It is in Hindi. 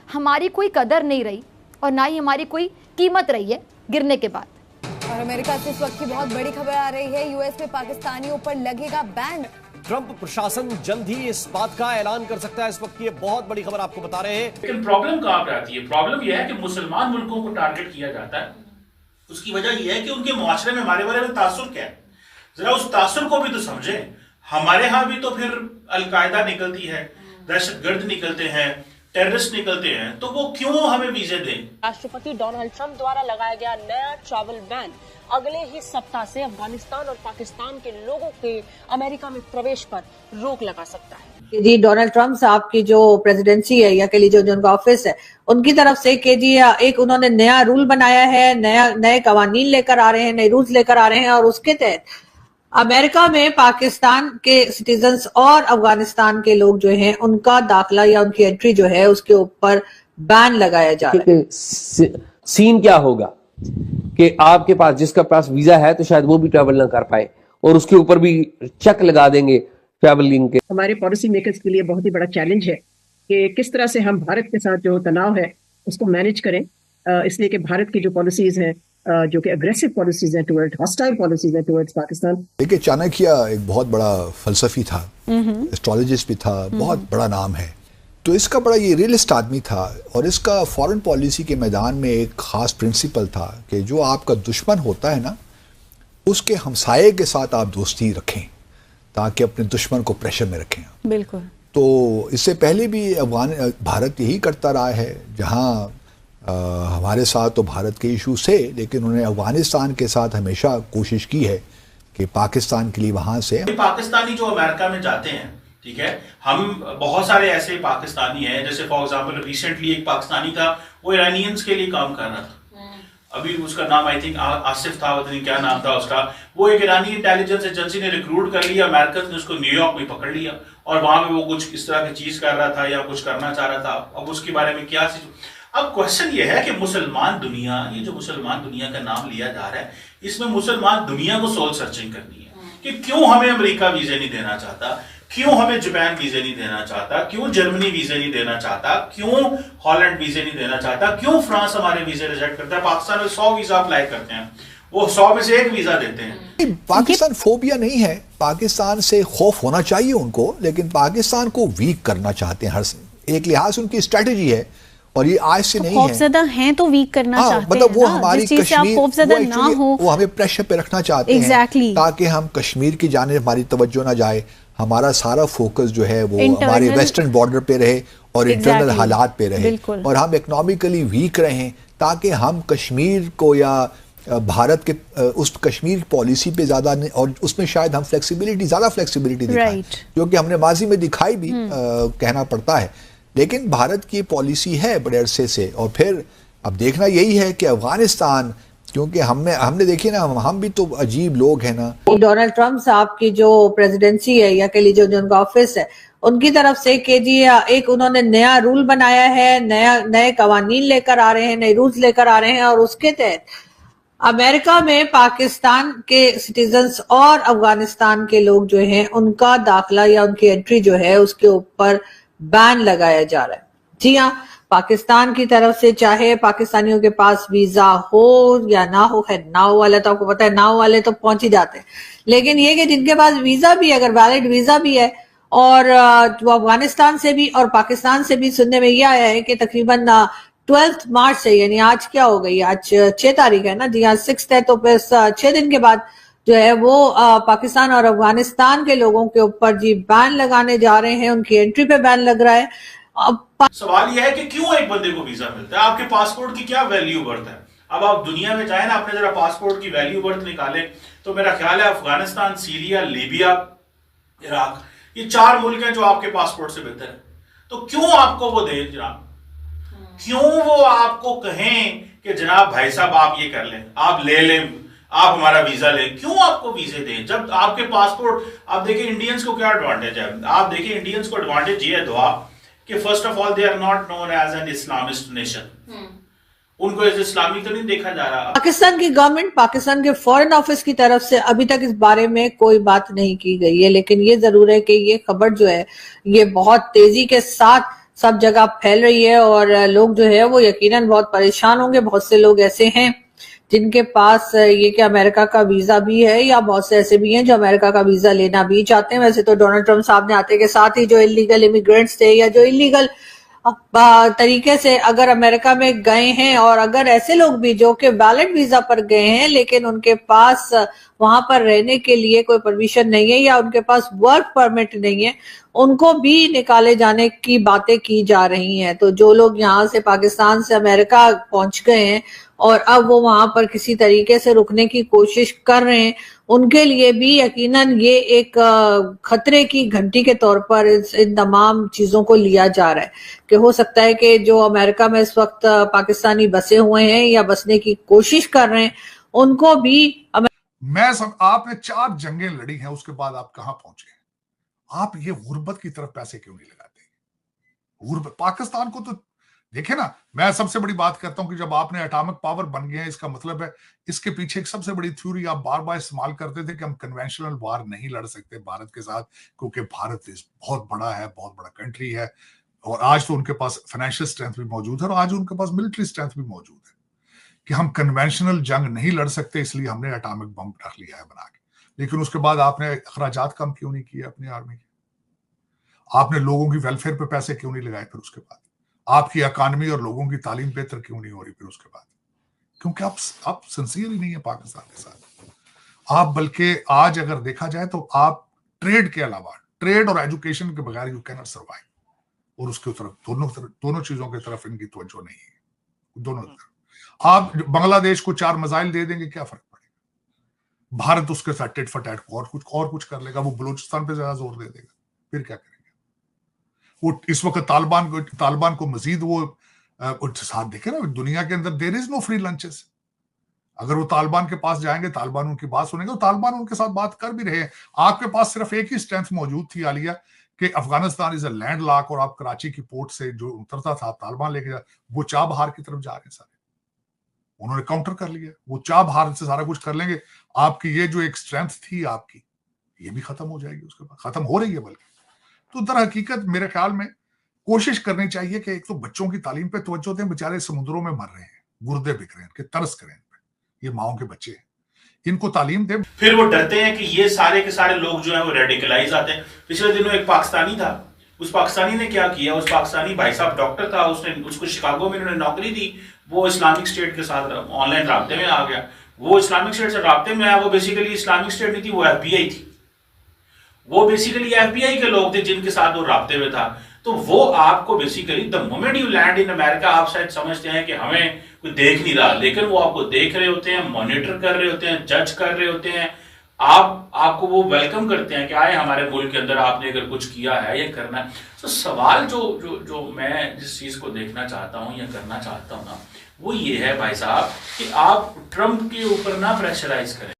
हमारी कोई कदर नहीं रही और ना ही हमारी कोई कीमत रही है गिरने के बाद। और अमेरिका से इस वक्त की बहुत बड़ी खबर आ रही है, यूएस में पाकिस्तानियों पर लगेगा बैन। ट्रंप प्रशासन जल्द ही इस बात का ऐलान कर सकता है। इस वक्त की ये बहुत बड़ी खबर आपको बता रहे हैं। लेकिन प्रॉब्लम कहां पे आती है? प्रॉब्लम यह है कि मुसलमान मुल्कों को टारगेट किया जाता है। उसकी वजह यह है कि उनके मुआशरे में हमारे बारे में तासुर क्या है, जरा उस तासुर को भी तो समझें। हमारे यहां भी तो फिर अलकायदा निकलती है, दहशतगर्द निकलते हैं, टेररिस्ट निकलते हैं, तो वो क्यों हमें वीजे दें? राष्ट्रपति डोनाल्ड ट्रंप द्वारा लगाया गया नया ट्रैवल बैन अगले ही सप्ताह से अफगानिस्तान और पाकिस्तान के लोगों के अमेरिका में प्रवेश पर रोक लगा सकता है। जी, डोनाल्ड ट्रंप साहब की जो प्रेसिडेंसी है या कह लीजिए जो उनका ऑफिस है, उनकी तरफ से कि जी एक उन्होंने नया रूल बनाया है, नए कवानीन लेकर आ रहे हैं, नए रूल्स लेकर आ रहे हैं और उसके तहत अमेरिका में पाकिस्तान के सिटीजन्स और अफगानिस्तान के लोग जो हैं उनका दाखिला या उनकी एंट्री जो है उसके ऊपर बैन लगाया जा रहा है। सीन क्या होगा कि आपके पास जिसका पास वीजा है तो शायद वो भी ट्रैवल ना कर पाए और उसके ऊपर भी चेक लगा देंगे ट्रैवलिंग के। हमारे पॉलिसी मेकर्स के लिए बहुत ही बड़ा चैलेंज है कि किस तरह से हम भारत के साथ जो तनाव है उसको मैनेज करें, इसलिए कि भारत की जो पॉलिसीज हैं जो कि अग्रेसिव पॉलिसीज हैं टुवर्ड हॉस्टाइल पॉलिसीज हैं टुवर्ड्स पाकिस्तान। देखिए, चाणक्य एक बहुत बड़ा फलसफी था, एस्ट्रोलॉजिस्ट भी था, बहुत बड़ा नाम है। तो इसका बड़ा ये रियलिस्ट आदमी था और इसका फॉरेन पॉलिसी के मैदान में एक खास प्रिंसिपल था कि जो आपका दुश्मन होता है ना, उसके हमसाये के साथ आप दोस्ती रखें ताकि अपने दुश्मन को प्रेशर में रखें। बिल्कुल। तो इससे पहले भी भारत यही करता रहा है, जहाँ हमारे साथ तो भारत के इशू से, लेकिन उन्होंने अफगानिस्तान के साथ हमेशा कोशिश की है कि पाकिस्तान के लिए वहां से पाकिस्तानी जो अमेरिका में जाते हैं, ठीक है, हम बहुत सारे ऐसे पाकिस्तानी हैं, जैसे फॉर एग्जांपल रिसेंटली एक पाकिस्तानी था, वो ईरानियंस के लिए काम कर रहा था। अभी उसका नाम आई थिंक आसिफ था, पता नहीं क्या नाम था उसका। वो एक ईरानी इंटेलिजेंस एजेंसी ने रिक्रूट कर लिया, अमेरिकन ने उसको न्यूयॉर्क में पकड़ लिया और वहां पे वो कुछ इस तरह की चीज कर रहा था या कुछ करना चाह रहा था। अब उसके बारे में क्या अब क्वेश्चन ये है कि मुसलमान दुनिया, ये जो मुसलमान दुनिया का नाम लिया जा रहा है, इसमें मुसलमान दुनिया को सोल सर्चिंग करनी है कि क्यों हमें अमेरिका वीजे नहीं देना चाहता, क्यों हमें जापान वीजे नहीं देना चाहता, क्यों जर्मनी वीजे नहीं देना चाहता, क्यों हॉलैंड वीजे नहीं देना चाहता, क्यों फ्रांस हमारे वीजे रिजेक्ट करता है। पाकिस्तान में 100 वीजा अप्लाई करते हैं, वो 100 में से 1 वीजा देते हैं। पाकिस्तान फोबिया नहीं है, पाकिस्तान से खौफ होना चाहिए उनको, लेकिन पाकिस्तान को वीक करना चाहते हैं। हर एक लिहाज उनकी स्ट्रेटेजी है और ये आज से नहीं है। खौफजदा हैं तो वीक करना चाहते मतलब हैं, वो हमारी कश्मीर खौफजदा ना हो, वो हमें प्रेशर पे रखना चाहते हैं ताकि हम कश्मीर की जाने हमारी तवज्जो ना जाए, हमारा सारा फोकस जो है वो हमारे वेस्टर्न बॉर्डर पे रहे और इंटरनल हालात पे रहे और हम इकोनॉमिकली वीक रहें ताकि हम कश्मीर को या भारत के उस कश्मीर पॉलिसी पे ज्यादा और उसमें शायद हम ज्यादा फ्लेक्सिबिलिटी दिखाएं, जो कि हमने माजी में दिखाई भी कहना पड़ता है। लेकिन भारत की पॉलिसी है बड़े अरसे से। और फिर अब देखना यही है कि अफगानिस्तान, क्योंकि हमने देखिए ना, हम भी तो अजीब लोग हैं ना। डोनाल्ड ट्रंप साहब की जो प्रेसिडेंसी है या कह लीजिए जो उनका ऑफिस है, उनकी तरफ से कि जी एक उन्होंने नया रूल बनाया है, नए कवानीन लेकर आ रहे हैं, नए रूल्स लेकर आ रहे हैं और उसके तहत अमेरिका में पाकिस्तान के सिटीजन्स और अफगानिस्तान के लोग जो हैं उनका दाखिला या उनकी एंट्री जो है उसके ऊपर बैन लगाया जा रहा है। जी हाँ, पाकिस्तान की तरफ से चाहे पाकिस्तानियों के पास वीजा हो या ना हो, है नाव वाले तो आपको पता है नाव वाले तो पहुंच ही जाते हैं, लेकिन ये कि जिनके पास वीजा भी, अगर वैलिड वीजा भी है और वो अफगानिस्तान से भी और पाकिस्तान से भी, सुनने में यह आया है कि तकरीबन 12 मार्च से, यानी आज क्या हो गई, आज 6 तारीख है ना जी हाँ, 6 है, तो फिर 6 दिन के बाद जो है वो पाकिस्तान और अफगानिस्तान के लोगों के ऊपर जी बैन लगाने जा रहे हैं, उनकी एंट्री पे बैन लग रहा है। अब सवाल यह है कि क्यों एक बंदे को वीजा मिलता है, आपके पासपोर्ट की क्या वैल्यू वर्थ है। अब आप दुनिया में जाए ना, अपने जरा पासपोर्ट की वैल्यू वर्थ निकालें तो मेरा ख्याल है अफगानिस्तान, सीरिया, लीबिया, इराक, ये 4 मुल्क हैं जो आपके पासपोर्ट से बेहतर है। तो क्यों आपको वो दें जनाब, क्यों वो आपको कहें कि जनाब भाई साहब आप ये कर लें, आप ले लें, आप हमारा वीजा लें, क्यों आपको वीजे दें जब आपके पासपोर्ट। आप देखिए इंडियंस को क्या एडवांटेज है, आप देखिए इंडियंस को एडवांटेज ये है दुआ कि first of all they are not known as an Islamist nation, उनको एज इस्लामी तो नहीं देखा जा रहा। पाकिस्तान की गवर्नमेंट, पाकिस्तान के फॉरेन ऑफिस की तरफ से अभी तक इस बारे में कोई बात नहीं की गई है, लेकिन ये जरूर है कि ये खबर जो है ये बहुत तेजी के साथ सब जगह फैल रही है और लोग जो है वो यकीनन बहुत परेशान होंगे। बहुत से लोग ऐसे हैं जिनके पास ये कि अमेरिका का वीजा भी है, या बहुत से ऐसे भी हैं जो अमेरिका का वीजा लेना भी चाहते हैं। वैसे तो डोनाल्ड ट्रंप साहब ने आते के साथ ही जो इलीगल इमिग्रेंट्स थे या जो इलीगल तरीके से अगर अमेरिका में गए हैं, और अगर ऐसे लोग भी जो कि वैलिड वीजा पर गए हैं लेकिन उनके पास वहां पर रहने के लिए कोई परमिशन नहीं है या उनके पास वर्क परमिट नहीं है, उनको भी निकाले जाने की बातें की जा रही हैं। तो जो लोग यहाँ से पाकिस्तान से अमेरिका पहुंच गए हैं और अब वो वहां पर किसी तरीके से रुकने की कोशिश कर रहे हैं, उनके लिए भी यकीनन ये एक खतरे की घंटी के तौर पर इन तमाम चीजों को लिया जा रहा है कि हो सकता है कि जो अमेरिका में इस वक्त पाकिस्तानी बसे हुए हैं या बसने की कोशिश कर रहे हैं, उनको भी आपने 4 जंगें लड़ी हैं, उसके बाद आप कहां पहुंचे? आप ये गुर्बत की तरफ पैसे क्यों नहीं लगाते? गुर्बत पाकिस्तान को तो देखे ना, मैं सबसे बड़ी बात करता हूं कि जब आपने एटॉमिक पावर बन गए हैं, इसका मतलब है इसके पीछे एक सबसे बड़ी थ्योरी आप बार बार इस्तेमाल करते थे कि हम कन्वेंशनल वार नहीं लड़ सकते भारत के साथ, क्योंकि भारत देश बहुत बड़ा है, बहुत बड़ा कंट्री है, और आज तो उनके पास फाइनेंशियल स्ट्रेंथ भी मौजूद है और आज उनके पास मिलिट्री स्ट्रेंथ भी मौजूद है कि हम कन्वेंशनल जंग नहीं लड़ सकते, इसलिए हमने एटॉमिक बम रख लिया है बना के। लेकिन उसके बाद आपने अखराजात कम क्यों नहीं किए अपनी आर्मी के? आपने लोगों की वेलफेयर पे पैसे क्यों नहीं लगाए? फिर उसके बाद आपकी इकॉनमी और लोगों की तालीम बेहतर क्यों नहीं हो रही फिर उसके बाद? क्योंकि आप सिंसियर ही नहीं है पाकिस्तान के साथ। आप बल्कि आज अगर देखा जाए तो आप ट्रेड के अलावा, ट्रेड और एजुकेशन के बगैर यू कैन नॉट सर्वाइव, और उसके तरफ दोनों चीजों की तरफ इनकी तवज्जो नहीं है। दोनों तरफ आप बांग्लादेश को 4 मिसाइल दे देंगे, क्या फर्क पड़ेगा? भारत उसके साथ टिट फॉर टैट और कुछ कर लेगा, वो बलूचिस्तान पे ज्यादा जोर दे देगा, फिर क्या करेंगे? वो इस वक्त तालिबान को मजीद वो साथ देखे ना, दुनिया के अंदर there is no free lunches. अगर वो तालिबान के पास जाएंगे, तालिबान उनकी बात सुनेंगे, तो तालिबान उनके साथ बात कर भी रहे हैं। आपके पास सिर्फ एक ही स्ट्रेंथ मौजूद थी आलिया कि Afghanistan is a land lock, और आप कराची की पोर्ट से जो उतरता था तालिबान लेके जा, वो चाबहार की तरफ जा रहे हैं सारे। उन्होंने काउंटर कर लिया, वो चाबहार से सारा कुछ कर लेंगे। आपकी ये जो एक स्ट्रेंथ थी आपकी, ये भी खत्म हो जाएगी, उसके बाद खत्म हो रही है बल्कि। तो दर हकीकत मेरे ख्याल में कोशिश करनी चाहिए कि एक तो बच्चों की तालीम पे तवज्जो दें, बेचारे समुद्रों में मर रहे हैं, गुर्दे बिक रहे हैं, कि तरस करें इन पे, ये माओं के बच्चे हैं, इनको तालीम दें। फिर वो डरते हैं कि ये सारे के सारे लोग जो हैं वो रेडिकलाइज आते हैं। पिछले दिनों एक पाकिस्तानी था, उस पाकिस्तानी ने क्या किया, उस पाकिस्तानी भाई साहब डॉक्टर था, उसको शिकागो में इन्होंने नौकरी दी, वो इस्लामिक स्टेट के साथ ऑनलाइन राब्ते में आ गया। वो इस्लामिक स्टेट से राब्ते में आया, वो बेसिकली इस्लामिक स्टेट नहीं थी, वो FBI थी। वो बेसिकली FBI के लोग थे जिनके साथ वो राब्ते में था। तो वो आपको basically the moment you land in America, आप शायद समझते हैं कि हमें कोई देख नहीं रहा, लेकिन वो आपको देख रहे होते हैं, मॉनिटर कर रहे होते हैं, जज कर रहे होते हैं। आपको वो वेलकम करते हैं कि आए हमारे मुल्क के अंदर, आपने अगर कुछ किया है या करना है। तो सवाल जो मैं जिस चीज को देखना चाहता हूं या करना चाहता हूं ना, वो ये है भाई साहब कि आप ट्रंप के ऊपर ना प्रेशराइज करें।